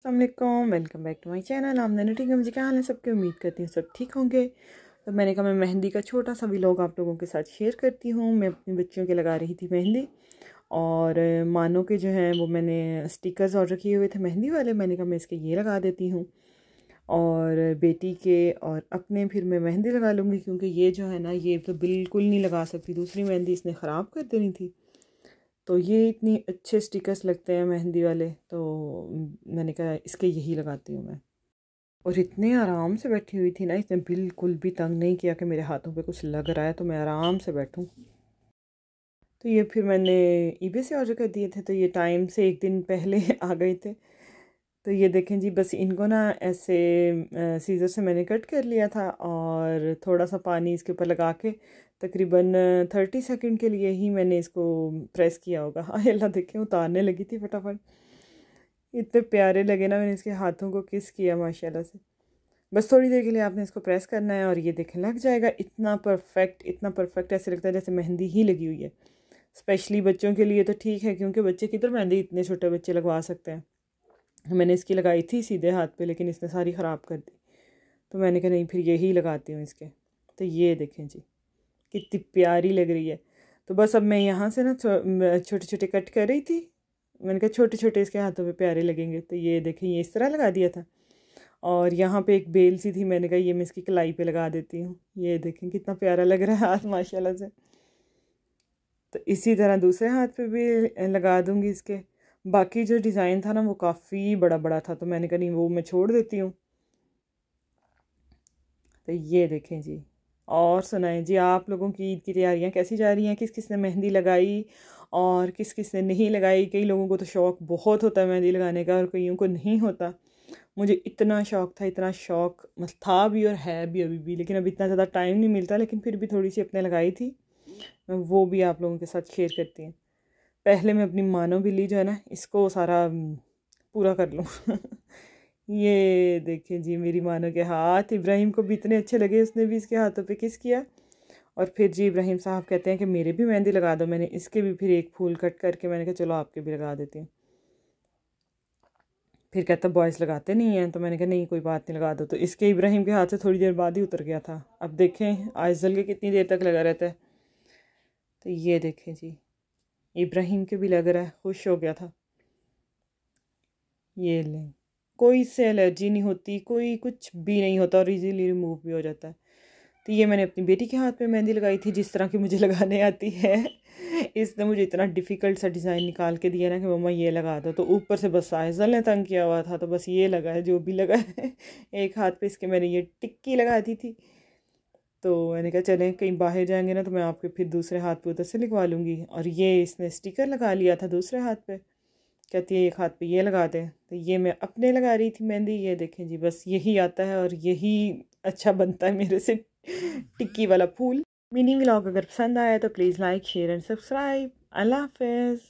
अस्सलामुअलैकुम, welcome back to my channel. आमदनी ठीक है, मुझे क्या हाल है सबके, उम्मीद करती हूँ सब ठीक होंगे। तो मैंने कहा मैं मेहंदी का छोटा सा व्लॉग आप लोगों के साथ शेयर करती हूँ। मैं अपनी बच्चियों के लगा रही थी मेहंदी, और मानो के जो हैं वो मैंने स्टिकर्स ऑर्डर किए हुए थे मेहंदी वाले। मैंने कहा मैं इसके ये लगा देती हूँ, और बेटी के और अपने फिर मैं मेहंदी लगा लूँगी, क्योंकि ये जो है ना ये तो बिल्कुल नहीं लगा सकती, दूसरी मेहंदी इसने ख़राब कर देनी थी। तो ये इतनी अच्छे स्टिकर्स लगते हैं मेहंदी वाले, तो मैंने कहा इसके यही लगाती हूँ मैं। और इतने आराम से बैठी हुई थी ना, इसने बिल्कुल भी तंग नहीं किया कि मेरे हाथों पे कुछ लग रहा है तो मैं आराम से बैठूं। तो ये फिर मैंने ईबे से ऑर्डर कर दिए थे, तो ये टाइम से एक दिन पहले आ गए थे। तो ये देखें जी, बस इनको ना ऐसे सीज़र से मैंने कट कर लिया था, और थोड़ा सा पानी इसके ऊपर लगा के तकरीबन 30 सेकंड के लिए ही मैंने इसको प्रेस किया होगा। हाँ अल्लाह, देखें उतारने लगी थी फटाफट। इतने प्यारे लगे ना, मैंने इसके हाथों को किस किया माशाल्लाह से। बस थोड़ी देर के लिए आपने इसको प्रेस करना है और ये देखें लग जाएगा। इतना परफेक्ट, इतना परफेक्ट, ऐसे लगता है जैसे मेहंदी ही लगी हुई है। स्पेशली बच्चों के लिए तो ठीक है, क्योंकि बच्चे किधर मेहंदी इतने छोटे बच्चे लगवा सकते हैं। मैंने इसकी लगाई थी सीधे हाथ पे, लेकिन इसने सारी ख़राब कर दी। तो मैंने कहा नहीं, फिर यही लगाती हूँ इसके। तो ये देखें जी, कितनी प्यारी लग रही है। तो बस अब मैं यहाँ से ना छोटे छोटे कट कर रही थी। मैंने कहा छोटे छोटे इसके हाथों पे प्यारे लगेंगे। तो ये देखें, ये इस तरह लगा दिया था। और यहाँ पे एक बेल सी थी, मैंने कहा ये मैं इसकी कलाई पे लगा देती हूँ। ये देखें कितना प्यारा लग रहा है हाथ माशाल्लाह से। तो इसी तरह दूसरे हाथ पे भी लगा दूँगी इसके। बाकी जो डिज़ाइन था ना वो काफ़ी बड़ा बड़ा था, तो मैंने कहा नहीं वो मैं छोड़ देती हूँ। तो ये देखें जी। और सुनाएं जी, आप लोगों की ईद की तैयारियां कैसी जा रही हैं? किस किस ने मेहंदी लगाई और किस किस ने नहीं लगाई? कई लोगों को तो शौक़ बहुत होता है मेहंदी लगाने का, और कईयों को नहीं होता। मुझे इतना शौक़ था, इतना शौक़ मतलब था भी और है भी अभी भी, लेकिन अब इतना ज़्यादा टाइम नहीं मिलता। लेकिन फिर भी थोड़ी सी अपने लगाई थी, मैं वो भी आप लोगों के साथ शेयर करती हूँ। पहले मैं अपनी मानो बिल्ली जो है ना, इसको सारा पूरा कर लूँ। ये देखिए जी, मेरी मानो के हाथ इब्राहिम को भी इतने अच्छे लगे, उसने भी इसके हाथों पे किस किया। और फिर जी इब्राहिम साहब कहते हैं कि मेरे भी मेहंदी लगा दो। मैंने इसके भी फिर एक फूल कट करके मैंने कहा चलो आपके भी लगा देती हूँ। फिर कहता बॉयज़ लगाते नहीं हैं, तो मैंने कहा नहीं कोई बात नहीं, लगा दो। तो इसके इब्राहिम के हाथ से थोड़ी देर बाद ही उतर गया था। अब देखें आइज़ल के कितनी देर तक लगा रहता है। तो ये देखें जी, इब्राहिम के भी लग रहा है, खुश हो गया था। ये लें, कोई से एलर्जी नहीं होती, कोई कुछ भी नहीं होता, और इजीली रिमूव भी हो जाता है। तो ये मैंने अपनी बेटी के हाथ पे मेहंदी लगाई थी, जिस तरह की मुझे लगाने आती है। इसने मुझे इतना डिफ़िकल्ट सा डिज़ाइन निकाल के दिया ना कि मम्मा ये लगा दो। तो ऊपर से बस साइज़ल ने तंग किया हुआ था, तो बस ये लगा है जो भी लगा है। एक हाथ पे इसके मैंने ये टिक्की लगा दी थी। तो मैंने कहा चलें कहीं बाहर जाएंगे ना, तो मैं आपके फिर दूसरे हाथ पे उधर से लिखवा लूँगी। और ये इसने स्टिकर लगा लिया था दूसरे हाथ पे, कहती है एक हाथ पे ये लगा दें। तो ये मैं अपने लगा रही थी मेहंदी। ये देखें जी, बस यही आता है और यही अच्छा बनता है मेरे से, टिक्की वाला फूल। मिनी व्लॉग अगर पसंद आया तो please like share and subscribe. अल्लाह हाफ़िज़।